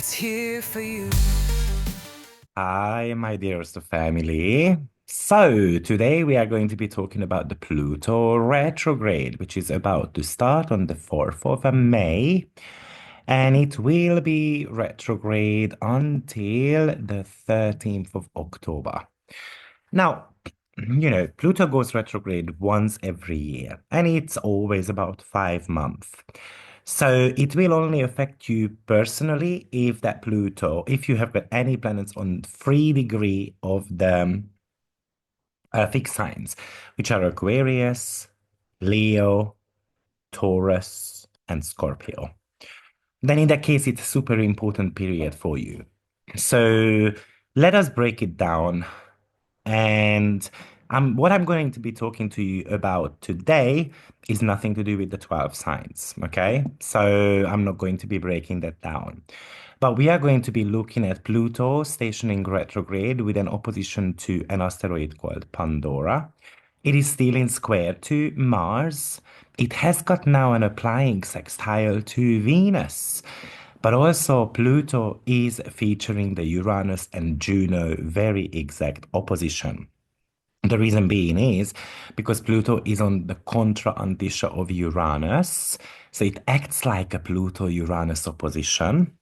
is here for you. Hi, my dearest family. So, today we are going to be talking about the Pluto retrograde, which is about to start on the 4th of May, and it will be retrograde until the 13th of October. Now, Pluto goes retrograde once every year, and it's always about 5 months. So it will only affect you personally if that Pluto, if you have got any planets on 3 degree of the fixed signs, which are Aquarius, Leo, Taurus, and Scorpio. Then in that case, it's a super important period for you. So let us break it down. And what I'm going to be talking to you about today is nothing to do with the 12 signs, okay? So I'm not going to be breaking that down. But we are going to be looking at Pluto stationing retrograde with an opposition to an asteroid called Pandora. It is still in square to Mars. It has got now an applying sextile to Venus. But also, Pluto is featuring the Uranus and Juno very exact opposition. The reason being is because Pluto is on the contra antisha of Uranus. So it acts like a Pluto Uranus opposition.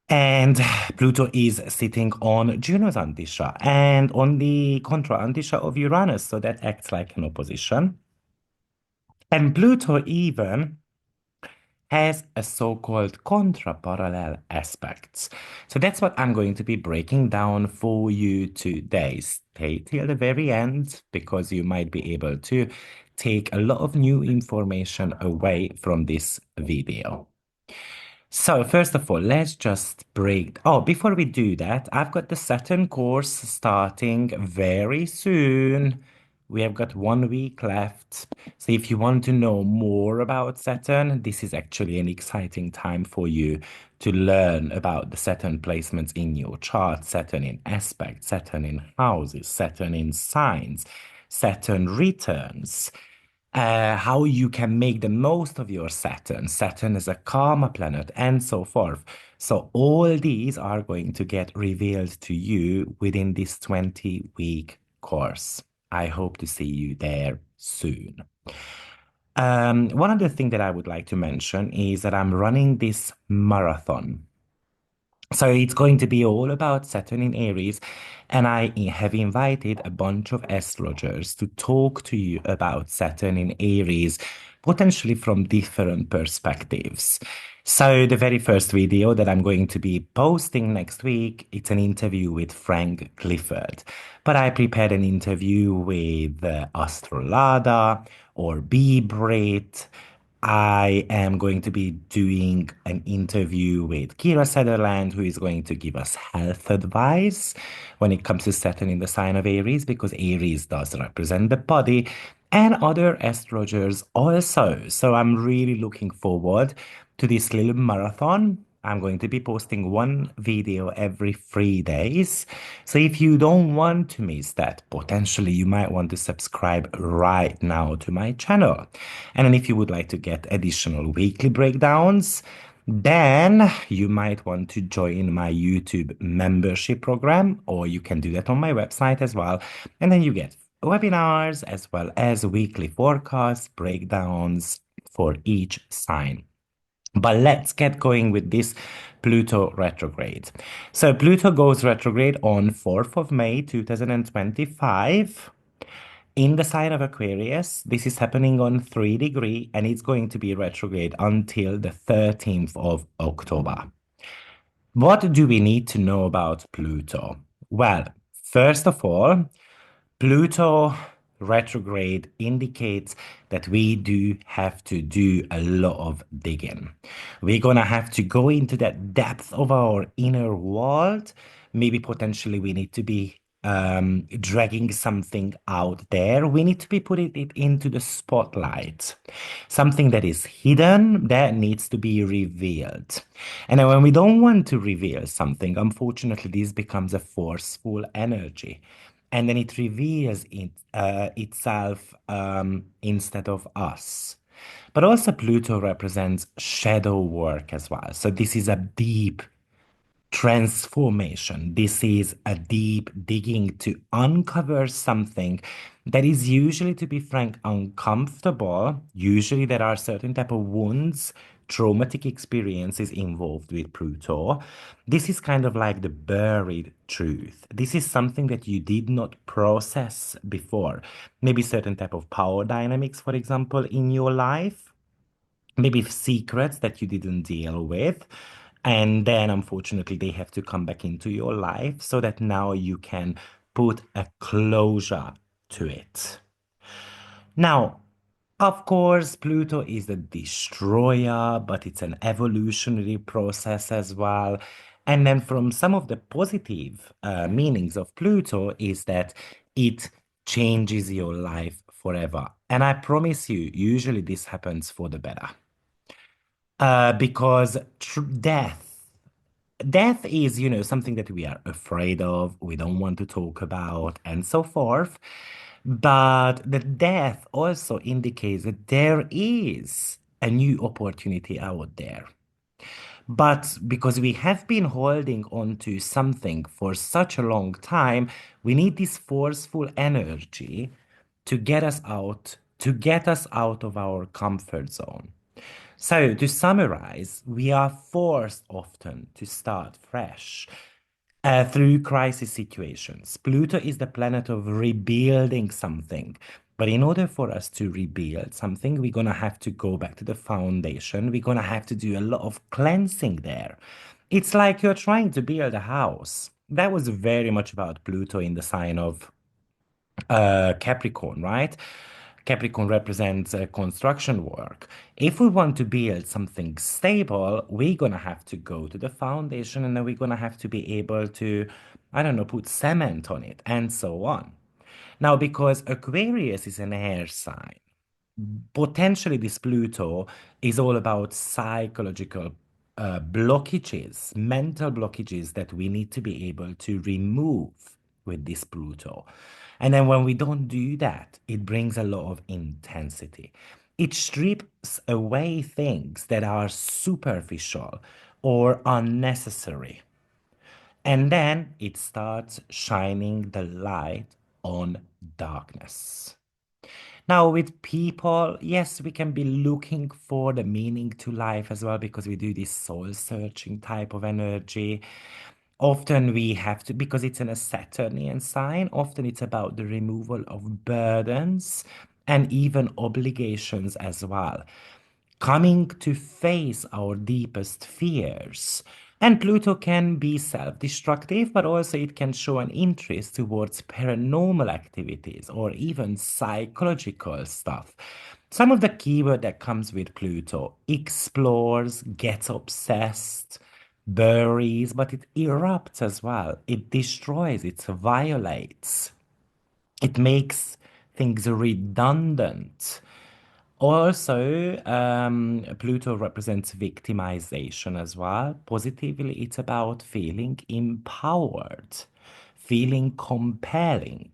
And Pluto is sitting on Juno's antisha and on the contra antisha of Uranus. So that acts like an opposition. And Pluto even has a so-called contra-parallel aspects. So that's what I'm going to be breaking down for you today. Stay till the very end because you might be able to take a lot of new information away from this video. So first of all, let's just break. Oh, before we do that, I've got the Saturn course starting very soon. We have got 1 week left. So if you want to know more about Saturn, this is actually an exciting time for you to learn about the Saturn placements in your chart, Saturn in aspect, Saturn in houses, Saturn in signs, Saturn returns, how you can make the most of your Saturn. Saturn is a karma planet, and so forth. So, all these are going to get revealed to you within this 20-week course. I hope to see you there soon. One other thing that I would like to mention is that I'm running this marathon. So it's going to be all about Saturn in Aries, and I have invited a bunch of astrologers to talk to you about Saturn in Aries, potentially from different perspectives. So the very first video that I'm going to be posting next week, it's an interview with Frank Clifford. But I prepared an interview with Astrolada or B. Brit. I am going to be doing an interview with Kira Sutherland, who is going to give us health advice when it comes to Saturn in the sign of Aries, because Aries does represent the body, and other astrologers also. So I'm really looking forward to this little marathon. I'm going to be posting one video every 3 days. So if you don't want to miss that, potentially you might want to subscribe right now to my channel. And then if you would like to get additional weekly breakdowns, then you might want to join my YouTube membership program, or you can do that on my website as well. And then you get webinars as well as weekly forecasts, breakdowns for each sign. But let's get going with this Pluto retrograde. So Pluto goes retrograde on 4th of May 2025 in the sign of Aquarius. This is happening on 3 degree and it's going to be retrograde until the 13th of October. What do we need to know about Pluto? Well, first of all, Pluto retrograde indicates that we do have to do a lot of digging. We're gonna have to go into that depth of our inner world. Maybe potentially we need to be dragging something out there. We need to be putting it into the spotlight. Something that is hidden that needs to be revealed. And then when we don't want to reveal something, unfortunately, this becomes a forceful energy. And then it reveals itself instead of us. But also Pluto represents shadow work as well. So this is a deep transformation. This is a deep digging to uncover something that is usually, to be frank, uncomfortable. Usually there are certain type of wounds, traumatic experiences involved with Pluto. This is kind of like the buried truth. This is something that you did not process before. Maybe certain type of power dynamics, for example, in your life, maybe secrets that you didn't deal with. And then, unfortunately, they have to come back into your life so that now you can put a closure to it. Now, of course, Pluto is the destroyer, but it's an evolutionary process as well. And then, from some of the positive meanings of Pluto, is that it changes your life forever. And I promise you, usually this happens for the better. Because death is, something that we are afraid of, we don't want to talk about, and so forth. But the death also indicates that there is a new opportunity out there. But because we have been holding on to something for such a long time, we need this forceful energy to get us out of our comfort zone. So, to summarize, we are forced often to start fresh through crisis situations. Pluto is the planet of rebuilding something. But in order for us to rebuild something, we're going to have to go back to the foundation. We're going to have to do a lot of cleansing there. It's like you're trying to build a house. That was very much about Pluto in the sign of Capricorn, right? Capricorn represents construction work. If we want to build something stable, we're gonna have to go to the foundation and then we're gonna have to be able to, I don't know, put cement on it and so on. Now, because Aquarius is an air sign, potentially this Pluto is all about psychological blockages, mental blockages that we need to be able to remove with this Pluto. And then when we don't do that, it brings a lot of intensity. It strips away things that are superficial or unnecessary. And then it starts shining the light on darkness. Now, with people, yes, we can be looking for the meaning to life as well because we do this soul searching type of energy. Often we have to, because it's in a Saturnian sign, often it's about the removal of burdens and even obligations as well, coming to face our deepest fears. And Pluto can be self destructive, but also it can show an interest towards paranormal activities or even psychological stuff. Some of the keyword that comes with Pluto explores, gets obsessed, buries, but it erupts as well. It destroys, it violates, it makes things redundant. Also, Pluto represents victimization as well. Positively, it's about feeling empowered, feeling compelling.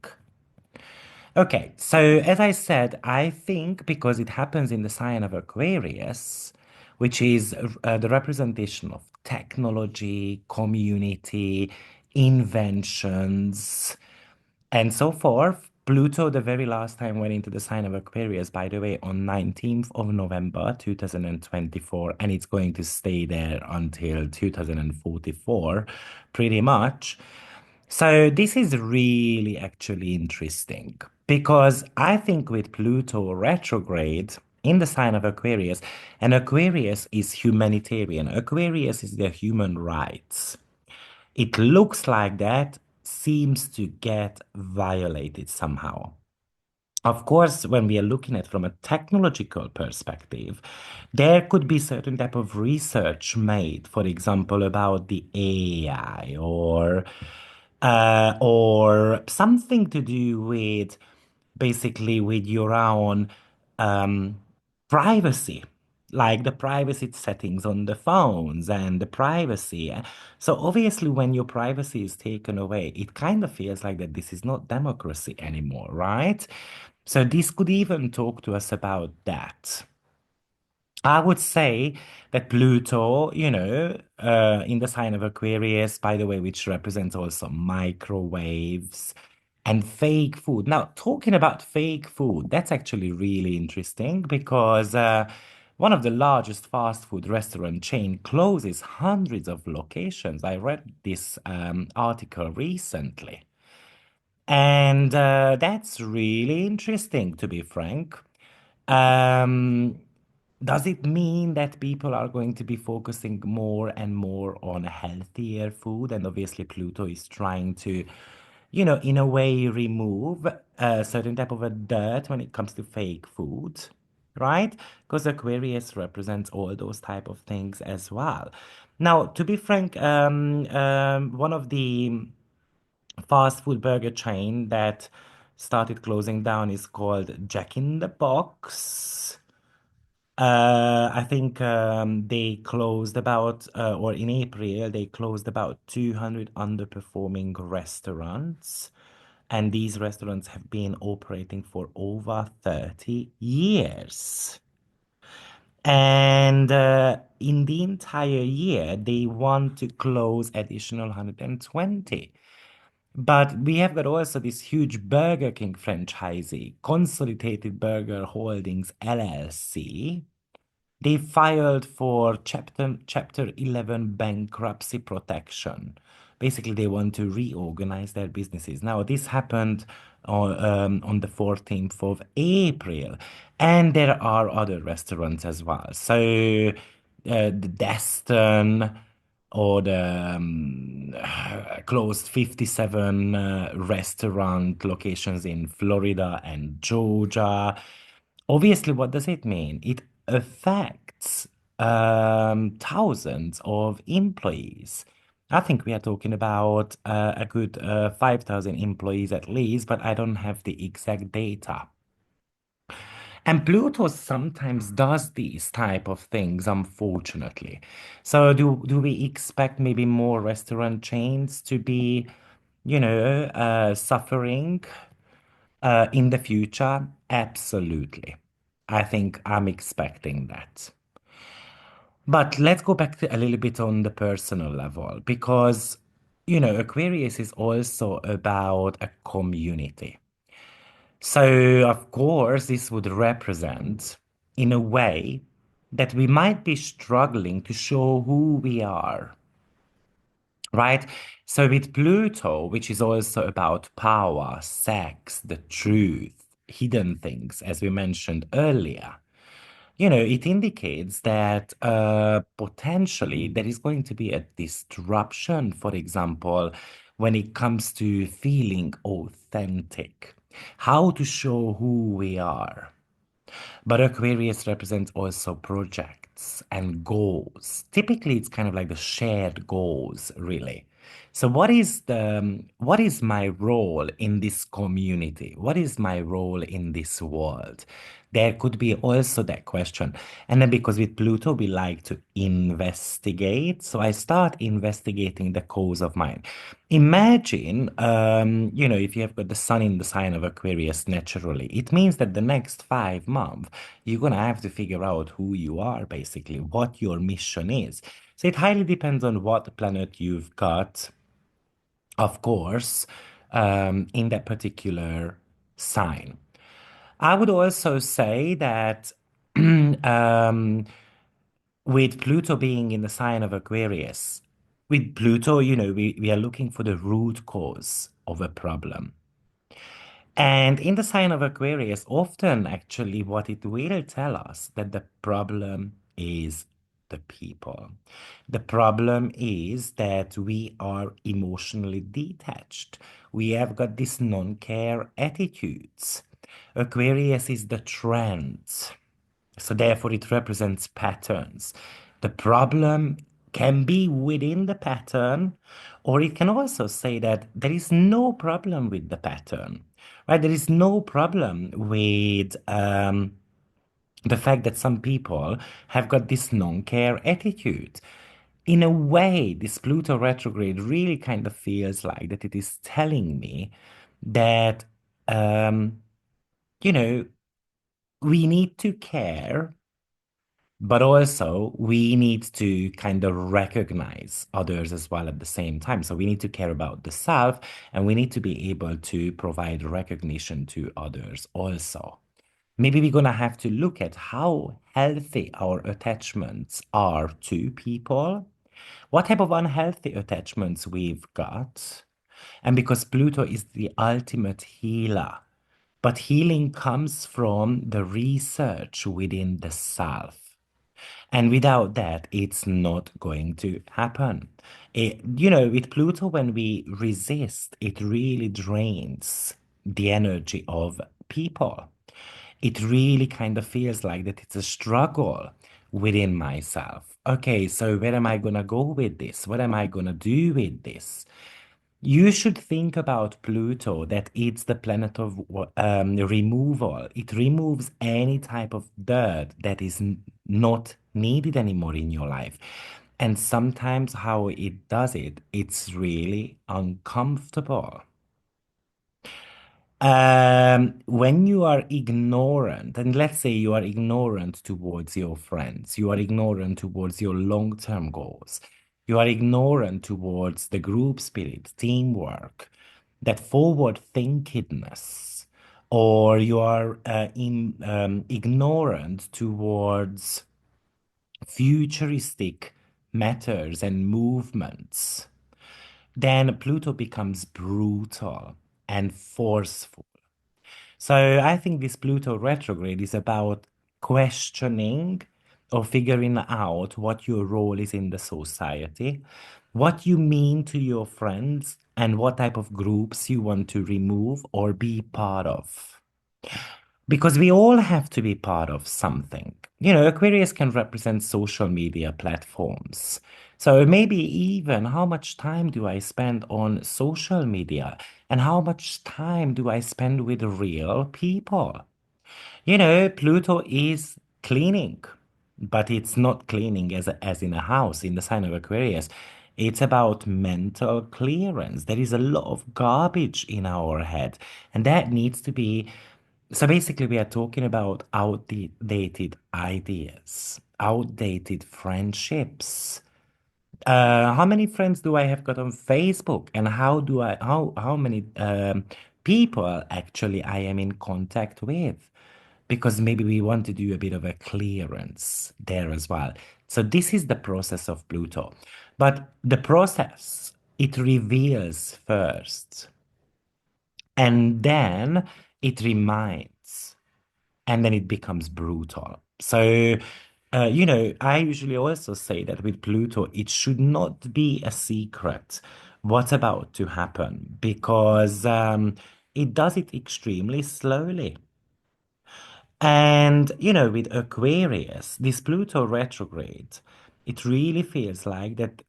Okay, so as I said, I think because it happens in the sign of Aquarius, which is the representation of technology, community, inventions, and so forth. Pluto, the very last time, went into the sign of Aquarius, by the way, on 19th of November 2024, and it's going to stay there until 2044, pretty much. So this is really actually interesting because I think with Pluto retrograde in the sign of Aquarius, and Aquarius is humanitarian, Aquarius is the human rights. It looks like that seems to get violated somehow. Of course, when we are looking at from a technological perspective, there could be certain type of research made, for example, about the AI or something to do with basically with your own um, privacy, like the privacy settings on the phones and the privacy. So obviously, when your privacy is taken away, it kind of feels like that this is not democracy anymore, right? So this could even talk to us about that. I would say that Pluto, in the sign of Aquarius, by the way, which represents also microwaves and fake food. Now, talking about fake food, that's actually really interesting because one of the largest fast food restaurant chain closes hundreds of locations. I read this article recently. And that's really interesting, to be frank. Um, does it mean that people are going to be focusing more and more on healthier food? And obviously, Pluto is trying to, in a way, remove a certain type of a dirt when it comes to fake food, right? Because Aquarius represents all those type of things as well. Now, to be frank, one of the fast food burger chain that started closing down is called Jack in the Box. I think they closed about, or in April, they closed about 200 underperforming restaurants. And these restaurants have been operating for over 30 years. And in the entire year, they want to close additional 120. But we have got also this huge Burger King franchisee, Consolidated Burger Holdings LLC. They filed for Chapter 11 bankruptcy protection. Basically, they want to reorganize their businesses. Now, this happened on the 14th of April, and there are other restaurants as well. So, the Destin or the closed 57 restaurant locations in Florida and Georgia. Obviously, what does it mean? It affects thousands of employees. I think we are talking about a good 5,000 employees at least, but I don't have the exact data. And Pluto sometimes does these type of things, unfortunately. So do we expect maybe more restaurant chains to be, suffering in the future? Absolutely. I think I'm expecting that. But let's go back to a little bit on the personal level because, Aquarius is also about a community. So, of course, this would represent, in a way, that we might be struggling to show who we are, right? So, with Pluto, which is also about power, sex, the truth, hidden things, as we mentioned earlier, it indicates that potentially there is going to be a disruption, for example, when it comes to feeling authentic, how to show who we are. But Aquarius represents also projects and goals. Typically, it's kind of like the shared goals, really. So what is my role in this community? What is my role in this world? There could be also that question. And then because with Pluto, we like to investigate. So I start investigating the cause of mine. Imagine, if you have got the sun in the sign of Aquarius naturally, it means that the next 5 months, you're going to have to figure out who you are, basically, what your mission is. So it highly depends on what planet you've got, of course, in that particular sign. I would also say that um, with Pluto being in the sign of Aquarius, with Pluto, we are looking for the root cause of a problem. And in the sign of Aquarius, often actually what it will tell us that the problem is the people. The problem is that we are emotionally detached. We have got this non-care attitudes. Aquarius is the trend. So therefore it represents patterns. The problem can be within the pattern, or it can also say that there is no problem with the pattern, right? There is no problem with the fact that some people have got this non-care attitude. In a way, this Pluto retrograde really kind of feels like that it is telling me that, um, you know, we need to care But also, we need to kind of recognize others as well at the same time. So we need to care about the self and we need to be able to provide recognition to others also. Maybe we're going to have to look at how healthy our attachments are to people, what type of unhealthy attachments we've got. And because Pluto is the ultimate healer, but healing comes from the research within the self. And without that, it's not going to happen. With Pluto, when we resist, it really drains the energy of people. It really kind of feels like that it's a struggle within myself. Okay, so where am I going to go with this? What am I going to do with this? You should think about Pluto that it's the planet of removal. It removes any type of dirt that is not needed anymore in your life. And sometimes how it does it, it's really uncomfortable. When you are ignorant, and let's say you are ignorant towards your friends, you are ignorant towards your long-term goals, you are ignorant towards the group spirit, teamwork, that forward thinkedness, or you are ignorant towards futuristic matters and movements, then Pluto becomes brutal and forceful. So I think this Pluto retrograde is about questioning or figuring out what your role is in the society, what you mean to your friends, and what type of groups you want to remove or be part of. Because we all have to be part of something. Aquarius can represent social media platforms. So maybe even how much time do I spend on social media and how much time do I spend with real people? Pluto is cleaning, but it's not cleaning as in a house in the sign of Aquarius. It's about mental clearance. There is a lot of garbage in our head, and that needs to be. So basically, we are talking about outdated ideas, outdated friendships. How many friends do I have got on Facebook, and how many people actually I am in contact with? Because maybe we want to do a bit of a clearance there as well. So this is the process of Pluto, but the process it reveals first, and then it reminds, and then it becomes brutal. So, I usually also say that with Pluto, it should not be a secret what's about to happen because it does it extremely slowly. And, with Aquarius, this Pluto retrograde, it really feels like that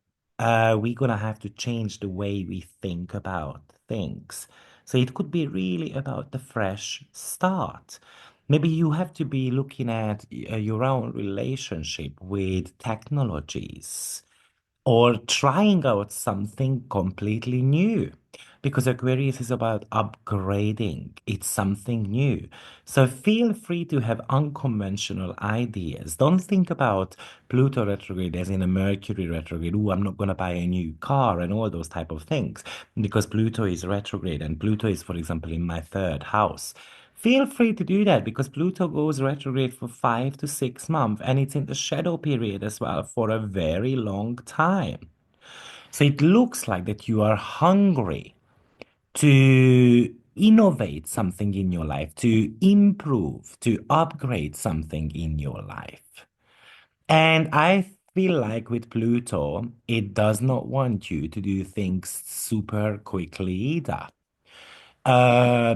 we're gonna have to change the way we think about things. So it could be really about the fresh start. Maybe you have to be looking at your own relationship with technologies or trying out something completely new. Because Aquarius is about upgrading, it's something new. So feel free to have unconventional ideas. Don't think about Pluto retrograde as in a Mercury retrograde. Oh, I'm not going to buy a new car and all those type of things. Because Pluto is retrograde and Pluto is, for example, in my third house. Feel free to do that because Pluto goes retrograde for 5 to 6 months and it's in the shadow period as well for a very long time. So it looks like that you are hungry to innovate something in your life, to improve, to upgrade something in your life. And I feel like with Pluto, it does not want you to do things super quickly either.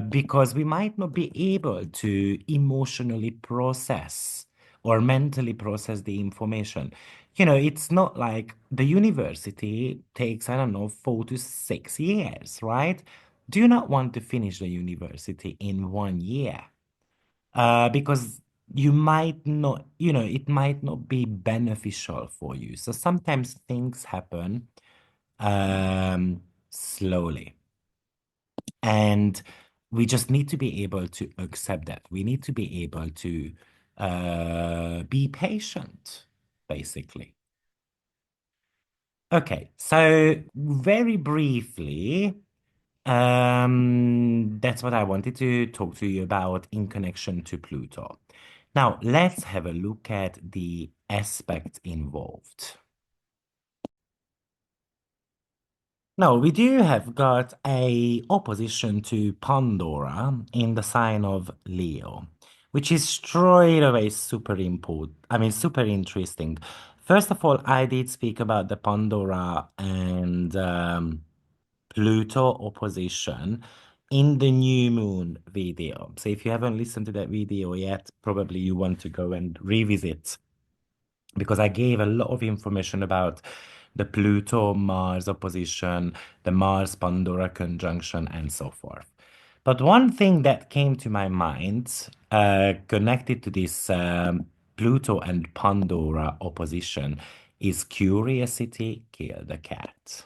Because we might not be able to emotionally process or mentally process the information. It's not like the university takes, I don't know, 4 to 6 years, right? Do you not want to finish the university in 1 year? Because you might not, it might not be beneficial for you. So sometimes things happen slowly. And we just need to be able to accept that. We need to be able to Be patient, basically. Okay, so very briefly, that's what I wanted to talk to you about in connection to Pluto. Now, let's have a look at the aspects involved. Now, we do have got a opposition to Pandora in the sign of Leo, which is straight away super important. I mean, super interesting. First of all, I did speak about the Pandora and Pluto opposition in the new moon video. So if you haven't listened to that video yet, probably you want to go and revisit because I gave a lot of information about the Pluto Mars opposition, the Mars Pandora conjunction, and so forth. But one thing that came to my mind connected to this Pluto and Pandora opposition is curiosity killed the cat.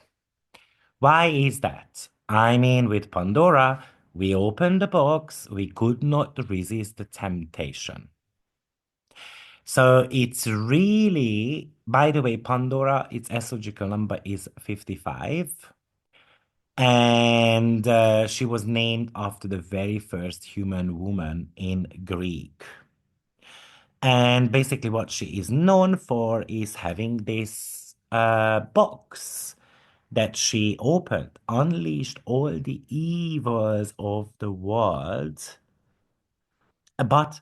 Why is that? I mean, with Pandora, we opened the box, we could not resist the temptation. So it's really, by the way, Pandora, its astrological number is 55. And she was named after the very first human woman in Greek. And basically, what she is known for is having this box that she opened, unleashed all the evils of the world, but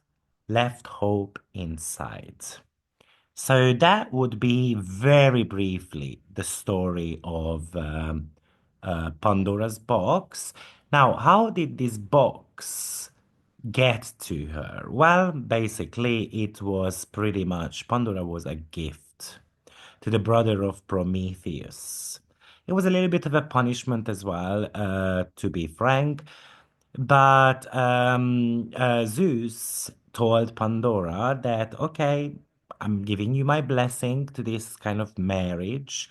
left hope inside. So that would be very briefly the story of Pandora's box. Now, how did this box get to her? Well, basically, it was pretty much Pandora was a gift to the brother of Prometheus. It was a little bit of a punishment as well, to be frank. But Zeus told Pandora that, okay, I'm giving you my blessing to this kind of marriage,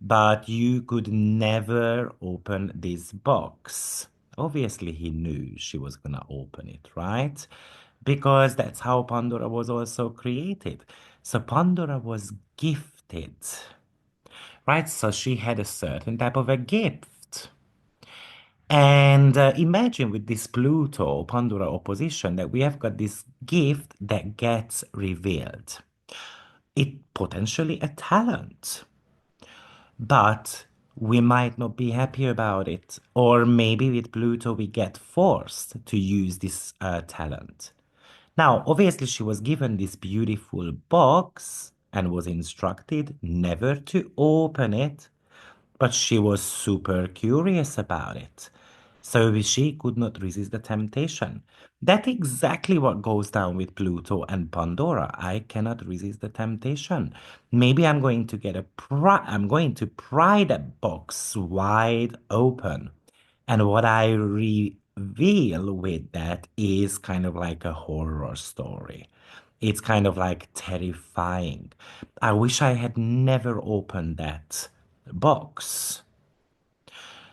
but you could never open this box. Obviously, he knew she was gonna open it, right? Because that's how Pandora was also created. So Pandora was gifted, right? So she had a certain type of a gift. And imagine with this Pluto Pandora opposition that we have got this gift that gets revealed. It potentially a talent, but we might not be happy about it. Or maybe with Pluto we get forced to use this talent. Now, obviously, she was given this beautiful box and was instructed never to open it, but she was super curious about it. So she could not resist the temptation. That's exactly what goes down with Pluto and Pandora. I cannot resist the temptation. Maybe I'm going to I'm going to pry that box wide open. And what I reveal with that is kind of like a horror story. It's kind of like terrifying. I wish I had never opened that box.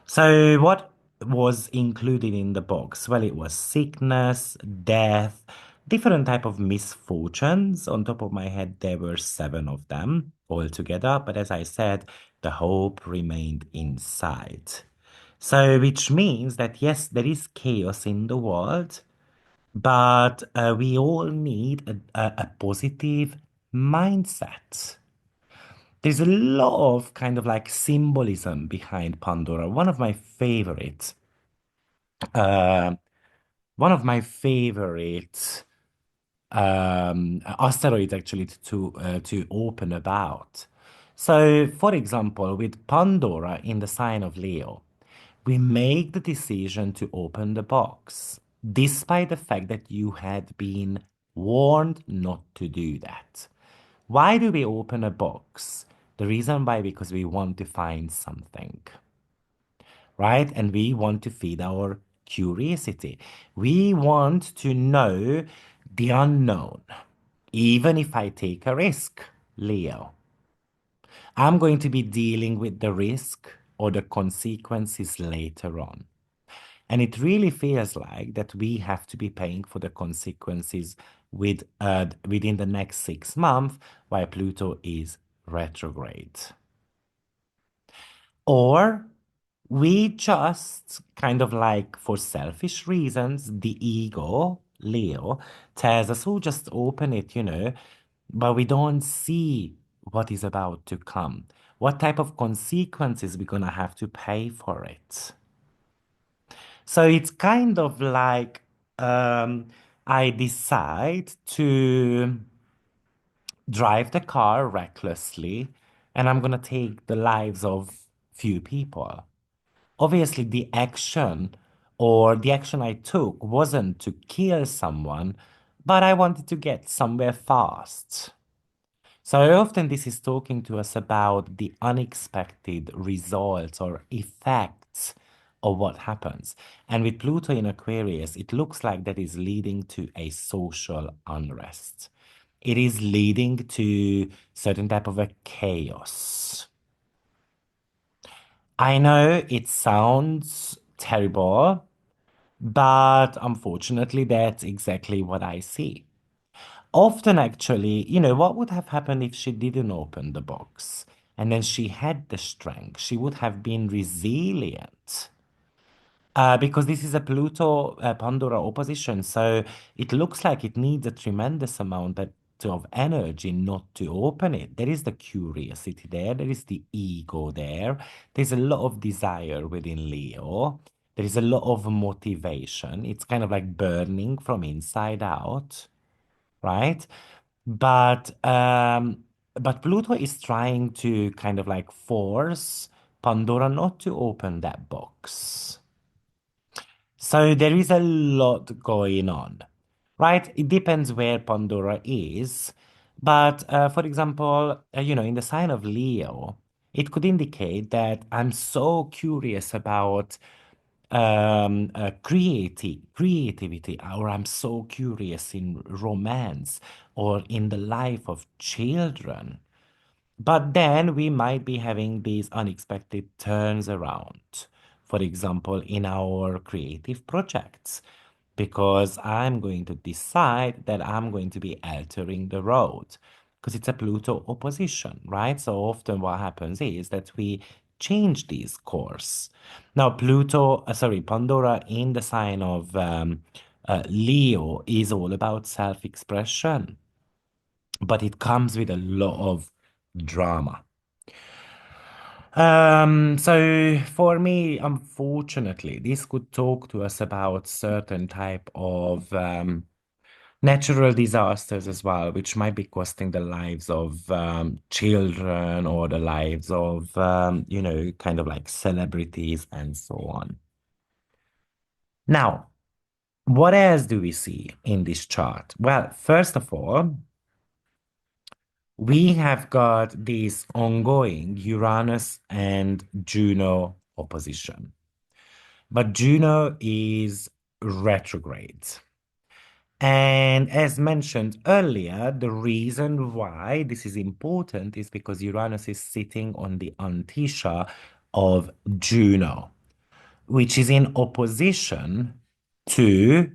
So what was included in the box? Well, it was sickness, death, different type of misfortunes. On top of my head, there were seven of them altogether. But as I said, the hope remained inside. So which means that yes, there is chaos in the world, but we all need a positive mindset. There's a lot of kind of like symbolism behind Pandora. Uh, one of my favorite asteroids actually to open about. So, for example, with Pandora in the sign of Leo, we make the decision to open the box, despite the fact that you had been warned not to do that. Why do we open a box? The reason why, because we want to find something, right? And we want to feed our curiosity. We want to know the unknown, even if I take a risk, Leo. I'm going to be dealing with the risk or the consequences later on. And it really feels like that we have to be paying for the consequences within the next 6 months while Pluto is retrograde. Or we just kind of like, for selfish reasons, the ego, Leo, tells us, oh, just open it, but we don't see what is about to come. What type of consequences we're gonna have to pay for it. So it's kind of like I decide to drive the car recklessly and I'm gonna take the lives of few people. Obviously, the action I took wasn't to kill someone, but I wanted to get somewhere fast. So often this is talking to us about the unexpected results or effects of what happens. And with Pluto in Aquarius, it looks like that is leading to a social unrest. It is leading to certain type of a chaos. I know it sounds terrible, but unfortunately, that's exactly what I see. Often, actually, what would have happened if she didn't open the box? And then she had the strength. She would have been resilient. Because this is a Pluto Pandora opposition. So it looks like it needs a tremendous amount of energy not to open it. There is the curiosity there. There is the ego there. There's a lot of desire within Leo. There is a lot of motivation. It's kind of like burning from inside out, right? But um, but Pluto is trying to kind of like force Pandora not to open that box. So there is a lot going on, right? It depends where Pandora is. But for example, in the sign of Leo, it could indicate that I'm so curious about creativity, or I'm so curious in romance or in the life of children. But then we might be having these unexpected turns around, for example, in our creative projects, because I'm going to decide that I'm going to be altering the road because it's a Pluto opposition, right? So often what happens is that we change these course. Now, Pandora in the sign of Leo is all about self-expression, but it comes with a lot of drama. So for me, unfortunately, this could talk to us about certain type of natural disasters as well, which might be costing the lives of children or the lives of kind of like celebrities and so on. Now, what else do we see in this chart? Well, first of all, we have got this ongoing Uranus and Juno opposition. But Juno is retrograde. And as mentioned earlier, the reason why this is important is because Uranus is sitting on the Antisha of Juno, which is in opposition to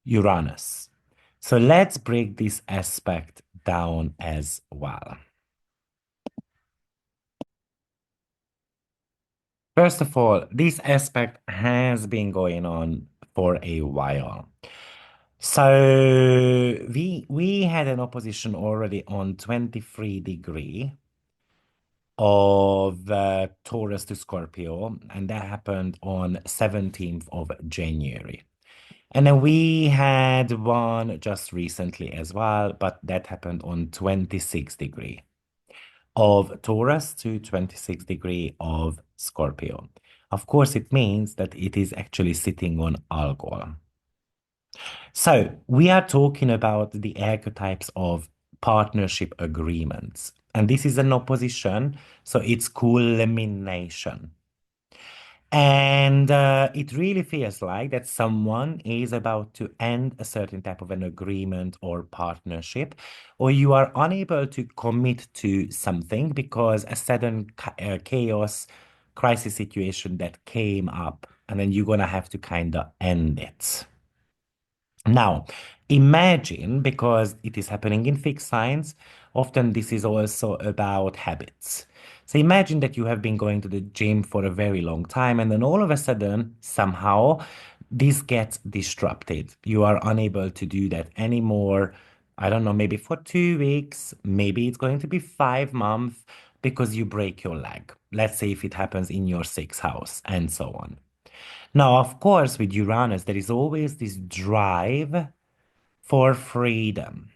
Uranus. So let's break this aspect down as well. First of all, this aspect has been going on for a while. So we had an opposition already on 23 of Taurus to Scorpio, and that happened on 17th of January. And then we had one just recently as well, but that happened on 26 of Taurus to 26 of Scorpio. Of course, it means that it is actually sitting on Algol. So we are talking about the archetypes of partnership agreements. And this is an opposition, so it's culmination. And it really feels like that someone is about to end a certain type of an agreement or partnership, or you are unable to commit to something because a sudden chaos, crisis situation that came up and then you're gonna have to kind of end it. Now, imagine, because it is happening in fixed signs, often this is also about habits. So imagine that you have been going to the gym for a very long time, and then all of a sudden, somehow, this gets disrupted. You are unable to do that anymore. I don't know, maybe for 2 weeks, maybe it's going to be 5 months because you break your leg. Let's say if it happens in your sixth house, and so on. Now, of course, with Uranus, there is always this drive for freedom.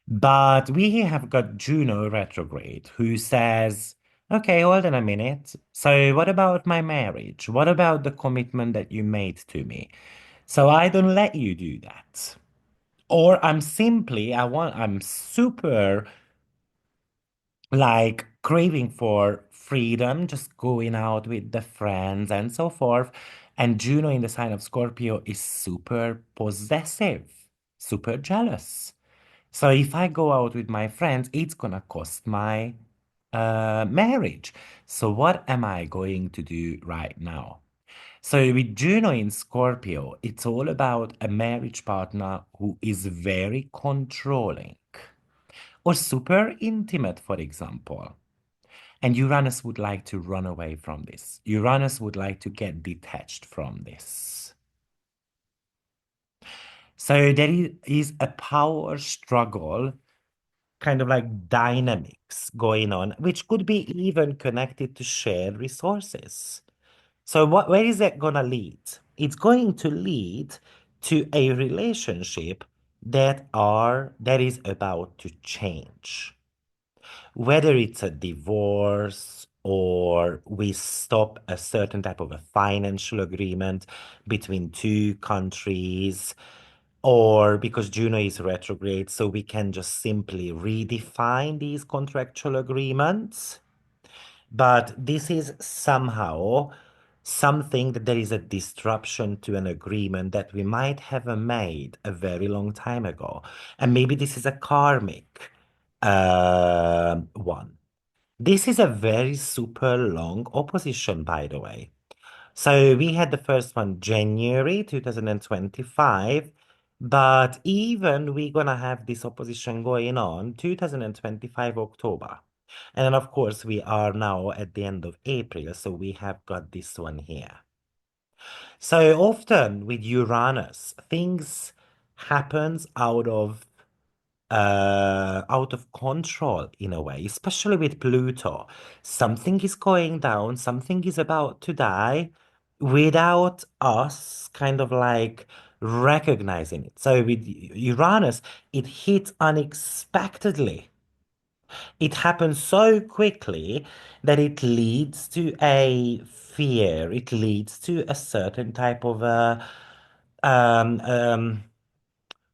But we have got Juno retrograde who says, okay, hold on a minute. So, what about my marriage? What about the commitment that you made to me? So, I don't let you do that. Or I'm super like craving for freedom, just going out with the friends and so forth. And Juno in the sign of Scorpio is super possessive, super jealous. So if I go out with my friends, it's gonna cost my marriage. So what am I going to do right now? So with Juno in Scorpio, it's all about a marriage partner who is very controlling or super intimate, for example. And Uranus would like to run away from this. Uranus would like to get detached from this. So there is a power struggle, kind of like dynamics going on, which could be even connected to shared resources. So where is that gonna lead? It's going to lead to a relationship that is about to change. Whether it's a divorce or we stop a certain type of a financial agreement between two countries, or because Juno is retrograde, so we can just simply redefine these contractual agreements. But this is somehow something that there is a disruption to an agreement that we might have made a very long time ago. And maybe this is a karmic one. This is a very super long opposition, by the way. So we had the first one January 2025, but even we're gonna have this opposition going on 2025 October. And then of course we are now at the end of April, so we have got this one here. So often with Uranus, things happens out of control in a way, especially with Pluto. Something is going down, something is about to die without us kind of like recognizing it. So with Uranus, it hits unexpectedly. It happens so quickly that it leads to a fear. It leads to a certain type of um, um,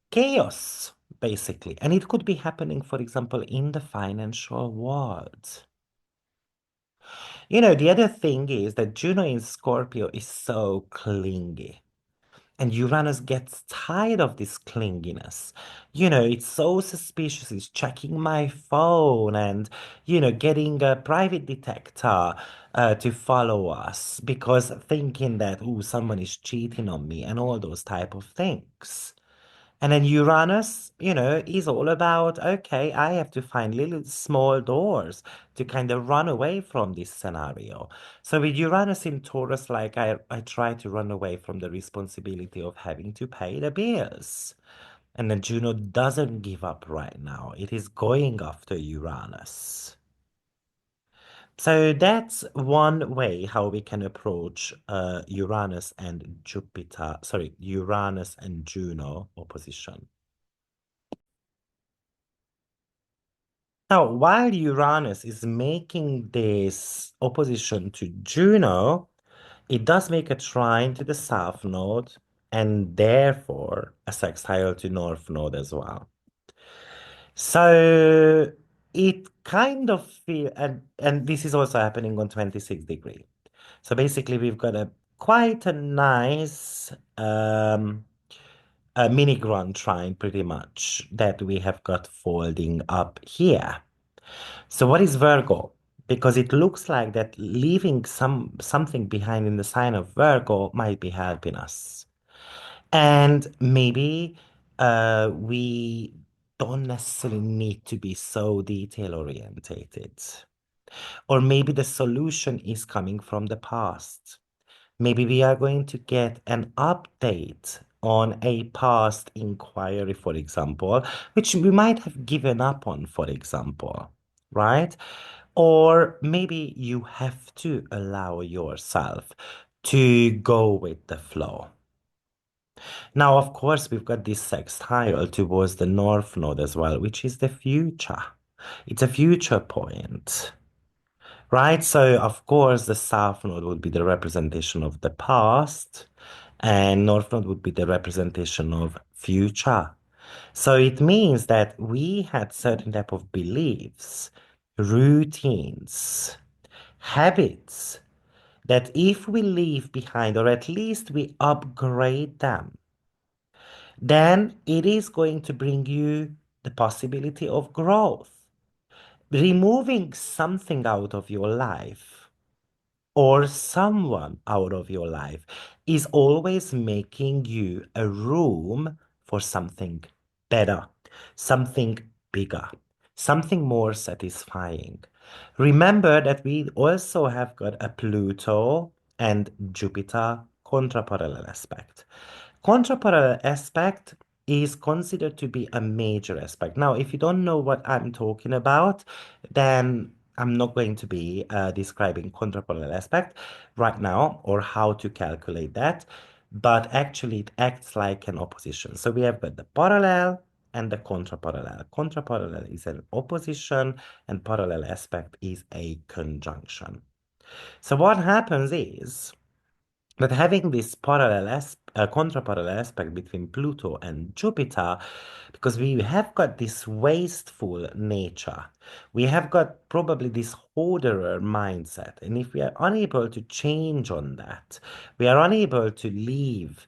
chaos, basically. And it could be happening, for example, in the financial world. The other thing is that Juno in Scorpio is so clingy. And Uranus gets tired of this clinginess. It's so suspicious. It's checking my phone and, getting a private detector to follow us because thinking that, oh, someone is cheating on me and all those type of things. And then Uranus, is all about, okay, I have to find little small doors to kind of run away from this scenario. So with Uranus in Taurus, like I try to run away from the responsibility of having to pay the bills. And then Juno doesn't give up right now. It is going after Uranus. So that's one way how we can approach Uranus and Uranus and Juno opposition. Now, while Uranus is making this opposition to Juno, it does make a trine to the South Node and therefore a sextile to North Node as well. So it kind of feel and this is also happening on 26 degree. So basically we've got a quite a nice a mini grand trine pretty much that we have got folding up here. So what is Virgo? because it looks like that leaving something behind in the sign of Virgo might be helping us. And maybe we don't necessarily need to be so detail orientated. Or maybe the solution is coming from the past. Maybe we are going to get an update on a past inquiry, for example, which we might have given up on, for example, right? Or maybe you have to allow yourself to go with the flow. Now, of course, we've got this sextile towards the North Node as well, which is the future. It's a future point, right? So, of course, the South Node would be the representation of the past, and North Node would be the representation of future. So it means that we had certain type of beliefs, routines, habits that if we leave behind, or at least we upgrade them, then it is going to bring you the possibility of growth. Removing something out of your life or someone out of your life is always making you a room for something better, something bigger, something more satisfying. Remember that we also have got a Pluto and Jupiter contraparallel aspect. Contraparallel aspect is considered to be a major aspect. Now, if you don't know what I'm talking about, then I'm not going to be describing contraparallel aspect right now or how to calculate that, but actually it acts like an opposition. So we have got the parallel and the contraparallel. Contraparallel is an opposition and parallel aspect is a conjunction. So what happens is but having this contraparallel aspect between Pluto and Jupiter, because we have got this wasteful nature, we have got probably this hoarder mindset. And if we are unable to change on that, we are unable to leave,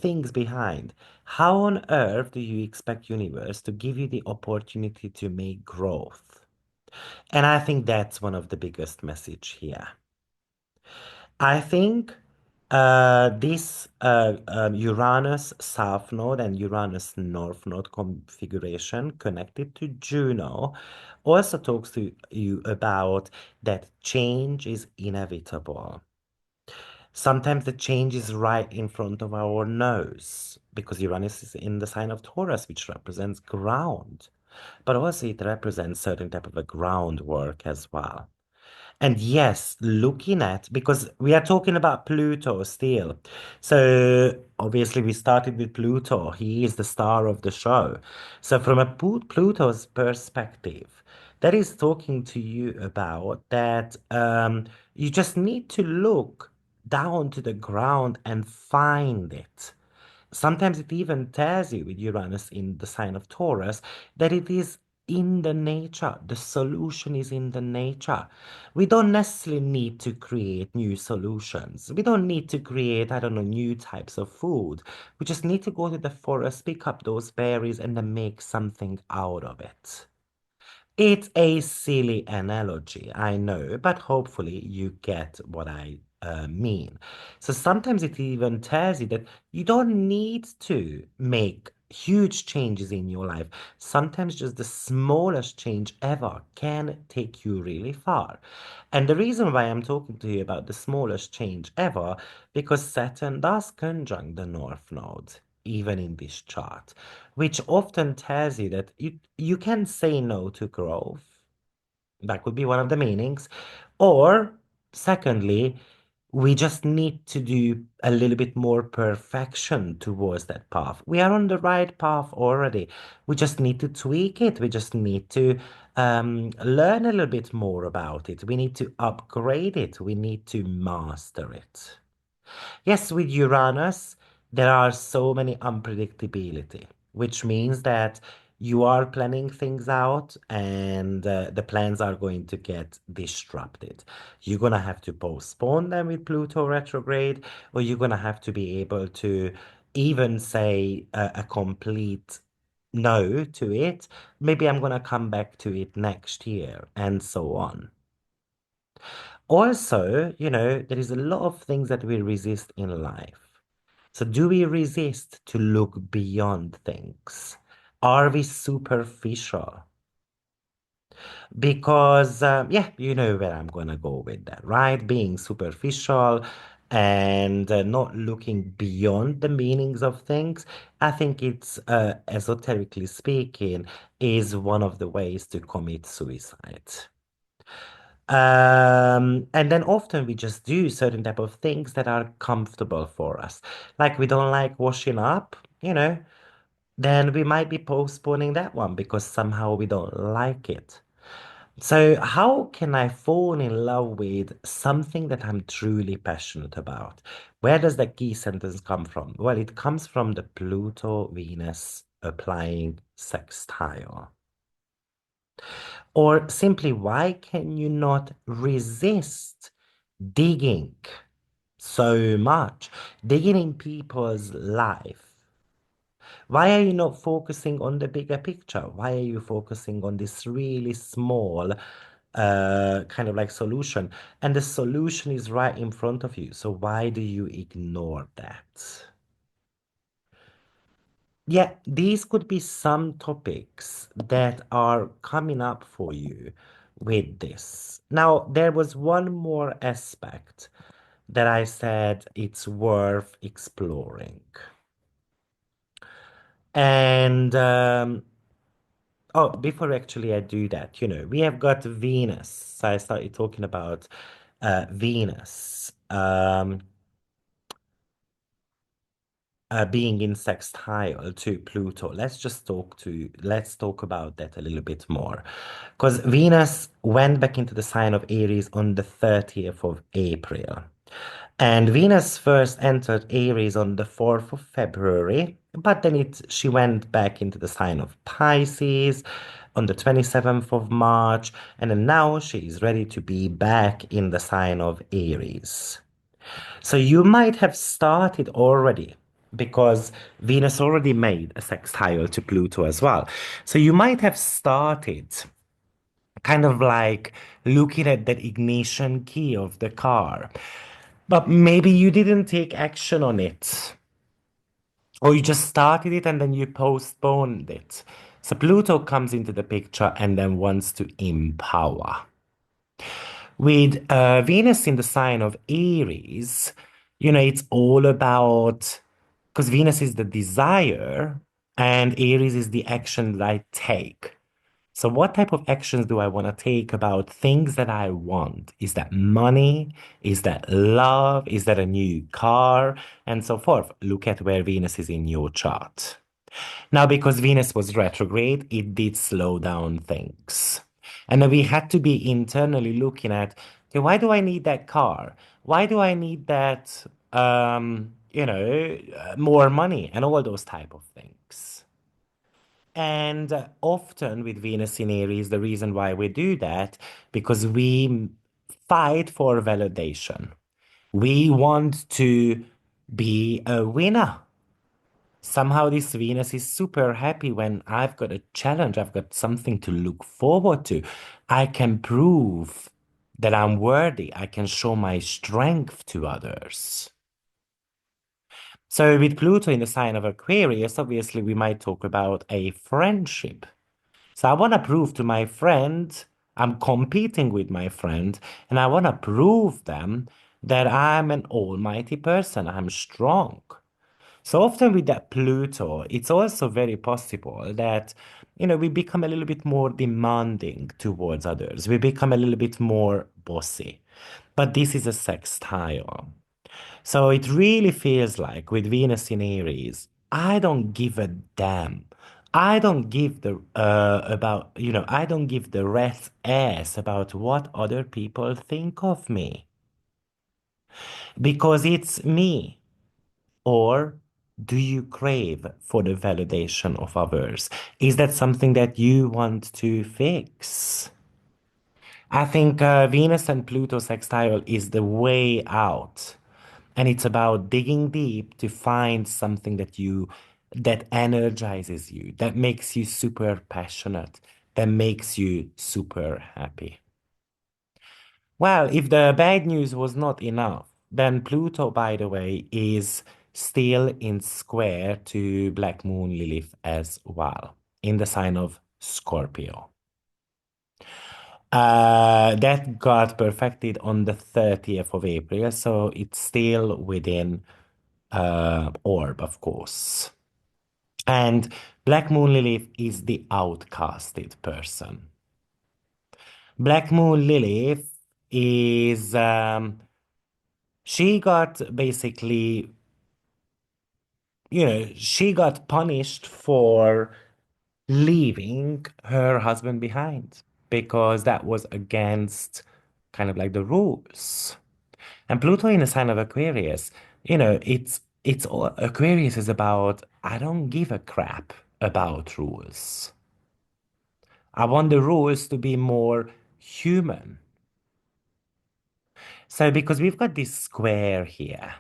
things behind. How on earth do you expect universe to give you the opportunity to make growth? And I think that's one of the biggest message here. I think this Uranus South Node and Uranus North Node configuration connected to Juno also talks to you about that change is inevitable. Sometimes the change is right in front of our nose because Uranus is in the sign of Taurus, which represents ground, but also it represents certain type of a groundwork as well. And yes, looking at, because we are talking about Pluto still. So obviously we started with Pluto. He is the star of the show. So from a Pluto's perspective, that is talking to you about that you just need to look down to the ground and find it. Sometimes it even tells you with Uranus in the sign of Taurus that it is in the nature. The solution is in the nature. We don't necessarily need to create new solutions. We don't need to create, I don't know, new types of food. We just need to go to the forest, pick up those berries, and then make something out of it. It's a silly analogy, I know, but hopefully you get what I mean. So sometimes it even tells you that you don't need to make huge changes in your life. Sometimes just the smallest change ever can take you really far. And the reason why I'm talking to you about the smallest change ever, because Saturn does conjunct the North Node, even in this chart, which often tells you that you can say no to growth. That could be one of the meanings. Or, secondly, we just need to do a little bit more perfection towards that path. We are on the right path already. We just need to tweak it. We just need to learn a little bit more about it. We need to upgrade it. We need to master it. Yes, with Uranus, there are so many unpredictability, which means that you are planning things out and the plans are going to get disrupted. You're going to have to postpone them with Pluto retrograde, or you're going to have to be able to even say a complete no to it. Maybe I'm going to come back to it next year, and so on. Also, there is a lot of things that we resist in life. So, do we resist to look beyond things? Are we superficial? Because, yeah, you know where I'm gonna go with that, right? Being superficial and not looking beyond the meanings of things, I think it's, esoterically speaking, is one of the ways to commit suicide. And then often we just do certain type of things that are comfortable for us. Like we don't like washing up, then we might be postponing that one because somehow we don't like it. So how can I fall in love with something that I'm truly passionate about? Where does that key sentence come from? Well, it comes from the Pluto-Venus applying sextile. Or simply, why can you not resist digging so much, digging in people's life? Why are you not focusing on the bigger picture? Why are you focusing on this really small kind of like solution? And the solution is right in front of you. So why do you ignore that? Yeah, these could be some topics that are coming up for you with this. Now, there was one more aspect that I said it's worth exploring. And oh, before actually I do that, we have got Venus. So I started talking about Venus. Being in sextile to Pluto. Let's talk about that a little bit more. Because Venus went back into the sign of Aries on the 30th of April. And Venus first entered Aries on the 4th of February, but then she went back into the sign of Pisces on the 27th of March, and then now she is ready to be back in the sign of Aries. So you might have started already because Venus already made a sextile to Pluto as well. So you might have started kind of like looking at that ignition key of the car, but maybe you didn't take action on it. Or you just started it and then you postponed it. So Pluto comes into the picture and then wants to empower. With Venus in the sign of Aries, it's all about, because Venus is the desire and Aries is the action that I take. So, what type of actions do I want to take about things that I want? Is that money? Is that love? Is that a new car? And so forth. Look at where Venus is in your chart. Now, because Venus was retrograde, it did slow down things. And then we had to be internally looking at, okay, why do I need that car? Why do I need that, more money and all those type of things? And often with Venus in Aries, the reason why we do that, because we fight for validation. We want to be a winner. Somehow this Venus is super happy when I've got a challenge, I've got something to look forward to. I can prove that I'm worthy. I can show my strength to others. So with Pluto in the sign of Aquarius, obviously we might talk about a friendship. So I want to prove to my friend, I'm competing with my friend, and I want to prove them that I'm an almighty person. I'm strong. So often with that Pluto, it's also very possible that, we become a little bit more demanding towards others. We become a little bit more bossy. But this is a sextile. So it really feels like with Venus in Aries, I don't give a damn. I don't give I don't give the rat's ass about what other people think of me because it's me. Or do you crave for the validation of others? Is that something that you want to fix? I think Venus and Pluto sextile is the way out. And it's about digging deep to find something that energizes you, that makes you super passionate, that makes you super happy. Well, if the bad news was not enough, then Pluto, by the way, is still in square to Black Moon Lilith as well, in the sign of Scorpio. That got perfected on the 30th of April, so it's still within orb, of course. And Black Moon Lilith is the outcasted person. Black Moon Lilith is she got basically, she got punished for leaving her husband behind because that was against kind of like the rules. And Pluto in a sign of Aquarius, Aquarius is about I don't give a crap about rules. I want the rules to be more human. So because we've got this square here,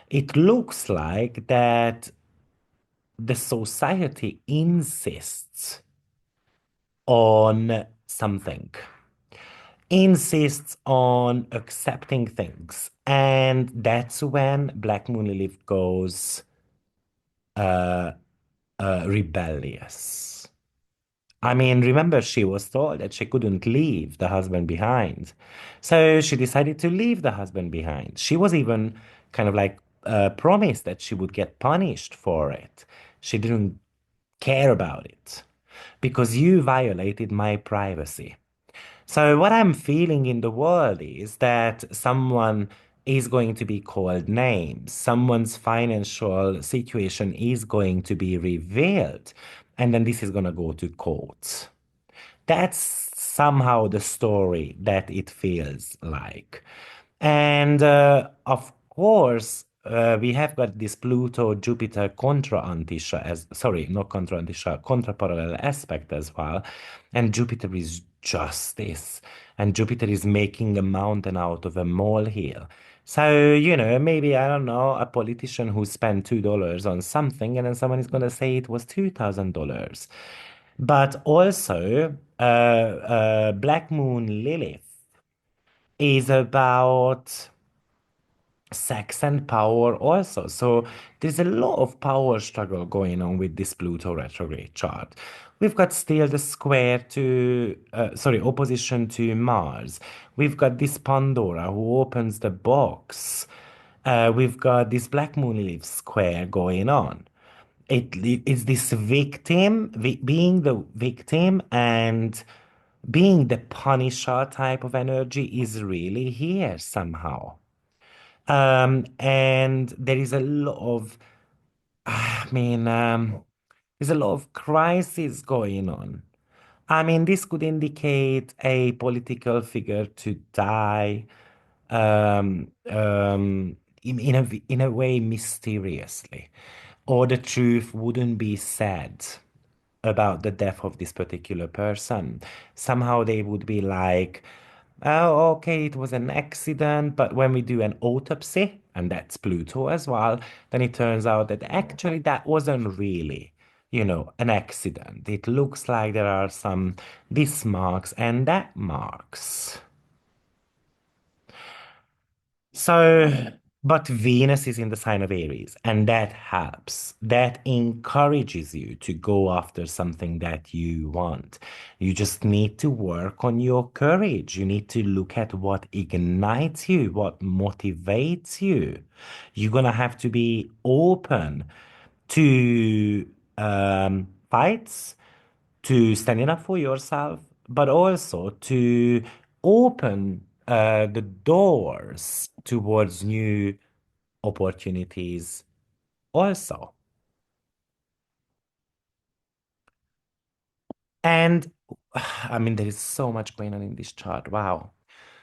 it looks like that the society insists on something, insists on accepting things. And that's when Black Moon Lilith goes uh, rebellious. I mean, remember, she was told that she couldn't leave the husband behind. So she decided to leave the husband behind. She was even kind of like promised that she would get punished for it. She didn't care about it because you violated my privacy. So, what I'm feeling in the world is that someone is going to be called names, someone's financial situation is going to be revealed, and then this is going to go to court. That's somehow the story that it feels like. And of course, we have got this Pluto Jupiter contra Antisha as sorry, not contra Antisha, contra parallel aspect as well. And Jupiter is justice, and Jupiter is making a mountain out of a molehill. So, maybe I don't know, a politician who spent $2 on something, and then someone is going to say it was $2,000. But also, Black Moon Lilith is about sex and power also. So there's a lot of power struggle going on with this Pluto retrograde chart. We've got still the square to, opposition to Mars. We've got this Pandora who opens the box. We've got this Black Moon Lilith square going on. It's this victim, being the victim and being the punisher type of energy is really here somehow. And there is a lot of, I mean, there's a lot of crisis going on. I mean, this could indicate a political figure to die, in a way mysteriously, or the truth wouldn't be said about the death of this particular person. Somehow they would be like, oh, okay, it was an accident, but when we do an autopsy, and that's Pluto as well, then it turns out that actually that wasn't really, an accident. It looks like there are some this marks and that marks. So, but Venus is in the sign of Aries, and that helps. That encourages you to go after something that you want. You just need to work on your courage. You need to look at what ignites you, what motivates you. You're gonna have to be open to fights, to standing up for yourself, but also to open the doors towards new opportunities also. And I mean, there is so much going on in this chart. Wow.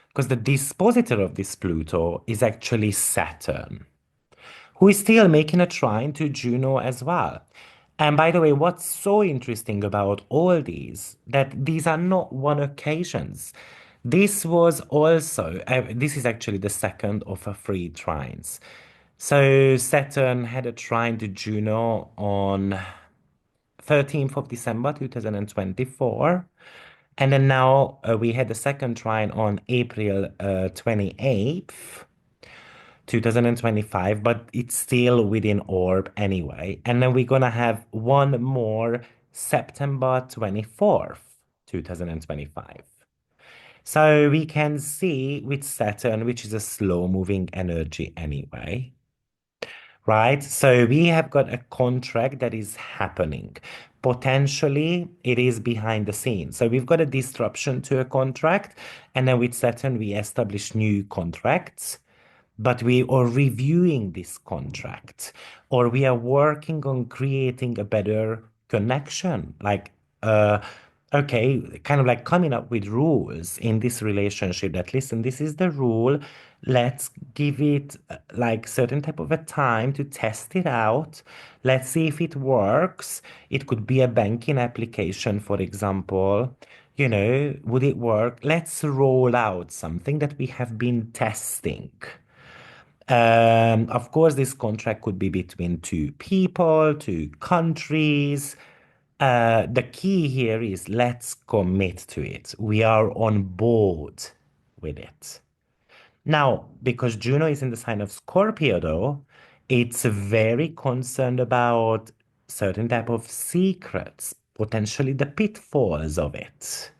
Because the dispositor of this Pluto is actually Saturn, who is still making a trine to Juno as well. And by the way, what's so interesting about all these, that these are not one occasions. This was also, this is actually the second of a three trines. So Saturn had a trine to Juno on 13th of December 2024. And then now we had the second trine on April 28th, 2025, but it's still within orb anyway. And then we're gonna have one more September 24th, 2025. So we can see with Saturn, which is a slow moving energy anyway, right? So we have got a contract that is happening. Potentially, it is behind the scenes. So we've got a disruption to a contract, and then with Saturn, we establish new contracts, but we are reviewing this contract, or we are working on creating a better connection. Like, uh, okay, kind of like coming up with rules in this relationship that, listen, this is the rule. Let's give it like certain type of a time to test it out. Let's see if it works. It could be a banking application, for example. Would it work? Let's roll out something that we have been testing. Of course, this contract could be between two people, two countries. The key here is let's commit to it. We are on board with it. Now, because Juno is in the sign of Scorpio, though, it's very concerned about certain type of secrets, potentially the pitfalls of it,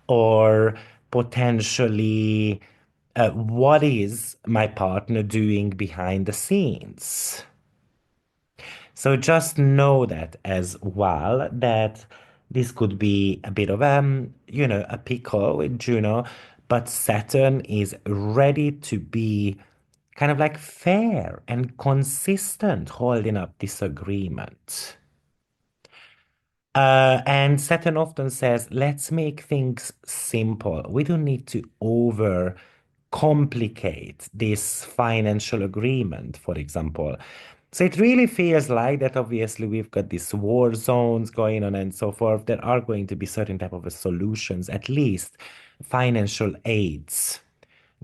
or potentially what is my partner doing behind the scenes. So just know that as well, that this could be a bit of a pickle with Juno, but Saturn is ready to be kind of like fair and consistent holding up this agreement. And Saturn often says, let's make things simple. We don't need to over complicate this financial agreement, for example. So it really feels like that obviously we've got these war zones going on and so forth. There are going to be certain type of solutions, at least financial aids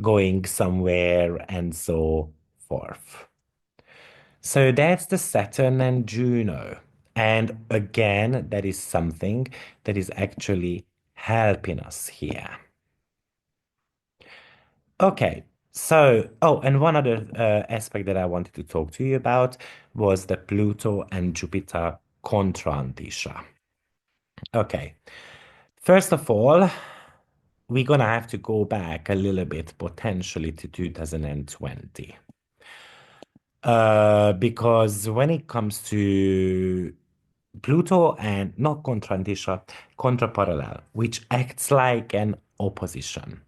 going somewhere and so forth. So that's the Saturn and Juno. And again, that is something that is actually helping us here. Okay. So, oh, and one other aspect that I wanted to talk to you about was the Pluto and Jupiter contrandisha. Okay. First of all, we're gonna have to go back a little bit potentially to 2020. Because when it comes to Pluto and not contrandisha, contraparallel, which acts like an opposition.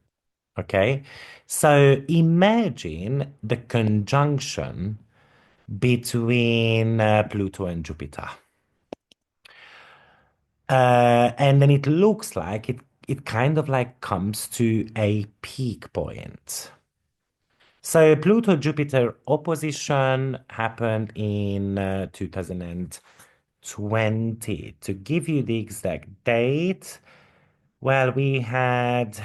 Okay, so imagine the conjunction between Pluto and Jupiter. And then it looks like it kind of like comes to a peak point. So Pluto Jupiter opposition happened in 2020. To give you the exact date, well, we had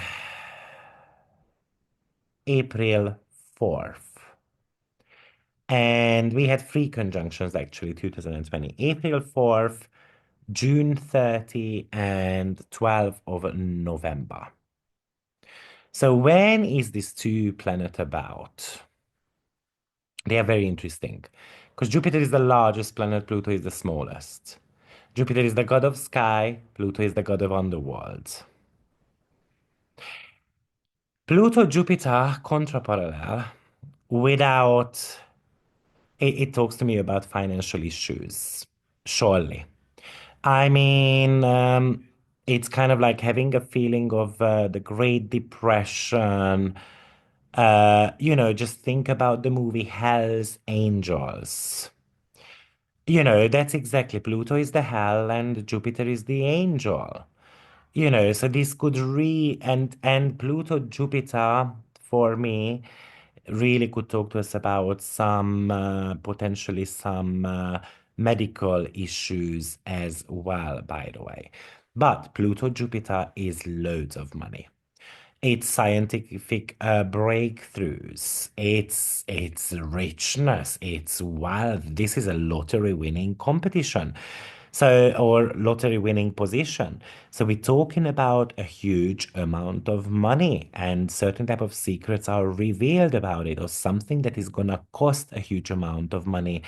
April 4th. And we had three conjunctions actually, 2020. April 4th, June 30, and 12th of November. So when is this two planet about? They are very interesting because Jupiter is the largest planet, Pluto is the smallest. Jupiter is the god of sky, Pluto is the god of underworld. Pluto Jupiter contraparallel without it talks to me about financial issues, surely. I mean, it's kind of like having a feeling of the Great Depression. Just think about the movie Hell's Angels. That's exactly Pluto is the hell and Jupiter is the angel. So this could and Pluto Jupiter for me really could talk to us about some potentially some medical issues as well, by the way. But Pluto Jupiter is loads of money. It's scientific breakthroughs. It's richness. It's wealth. This is a lottery winning competition. So, or lottery winning position. So we're talking about a huge amount of money, and certain type of secrets are revealed about it, or something that is gonna cost a huge amount of money,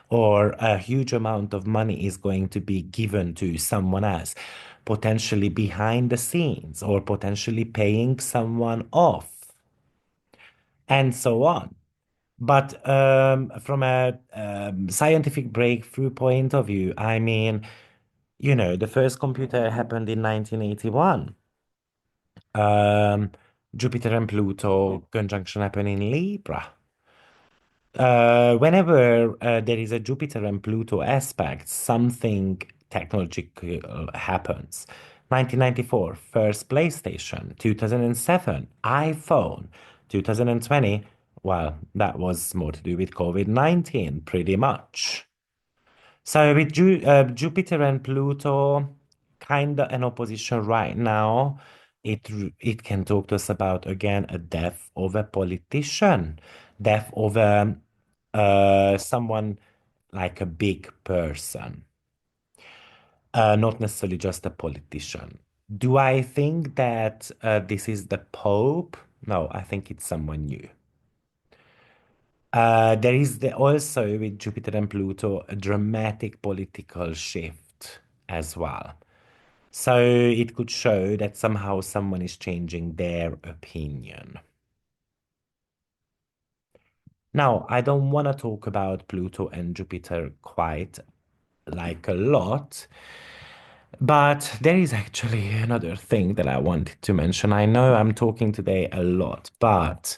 or a huge amount of money is going to be given to someone else, potentially behind the scenes, or potentially paying someone off, and so on. But from a scientific breakthrough point of view, I mean, the first computer happened in 1981. Um, Jupiter and Pluto conjunction happened in Libra. Whenever there is a Jupiter and Pluto aspect, something technological happens. 1994, first PlayStation. 2007, iPhone. 2020, well, that was more to do with COVID-19, pretty much. So with Jupiter and Pluto kind of an opposition right now, it can talk to us about again a death of a politician, death of someone like a big person, not necessarily just a politician. Do I think that this is the Pope? No, I think it's someone new. There is also with Jupiter and Pluto a dramatic political shift as well. So it could show that somehow someone is changing their opinion. Now, I don't want to talk about Pluto and Jupiter quite like a lot, but there is actually another thing that I wanted to mention. I know I'm talking today a lot, but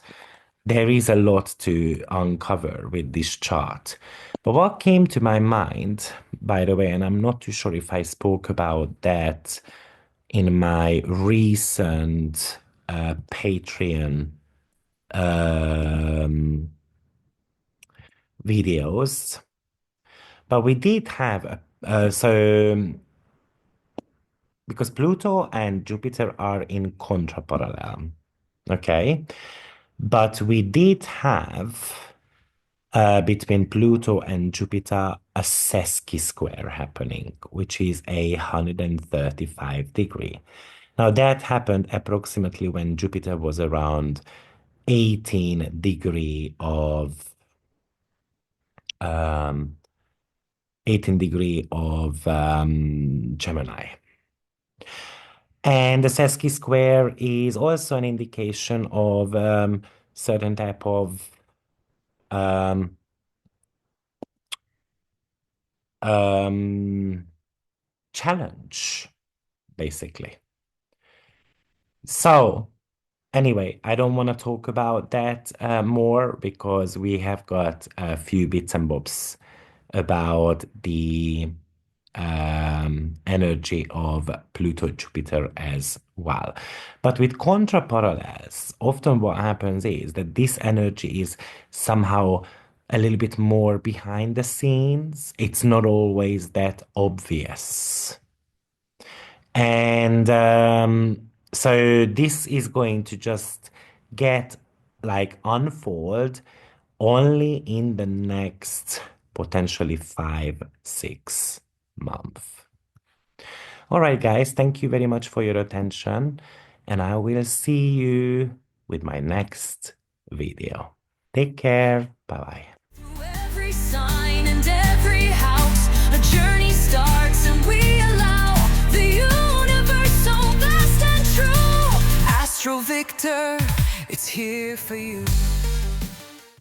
there is a lot to uncover with this chart. But what came to my mind, by the way, and I'm not too sure if I spoke about that in my recent Patreon um, videos, but we did have because Pluto and Jupiter are in contraparallel, okay? But we did have between Pluto and Jupiter a sesqui square happening, which is 135 degree. Now that happened approximately when Jupiter was around 18 degree of um, 18 degree of Gemini. And the sesqui square is also an indication of certain type of um, um, challenge, basically. So, anyway, I don't want to talk about that more because we have got a few bits and bobs about the energy of Pluto Jupiter as well. But with contraparallels, often what happens is that this energy is somehow a little bit more behind the scenes. It's not always that obvious. And so this is going to just get like unfold only in the next potentially 5, 6 months. All right, guys, thank you very much for your attention, and I will see you with my next video. Take care. Bye bye. Through every sign and every house, a journey starts and we allow the universe so vast and true. Astro Viktor, it's here for you.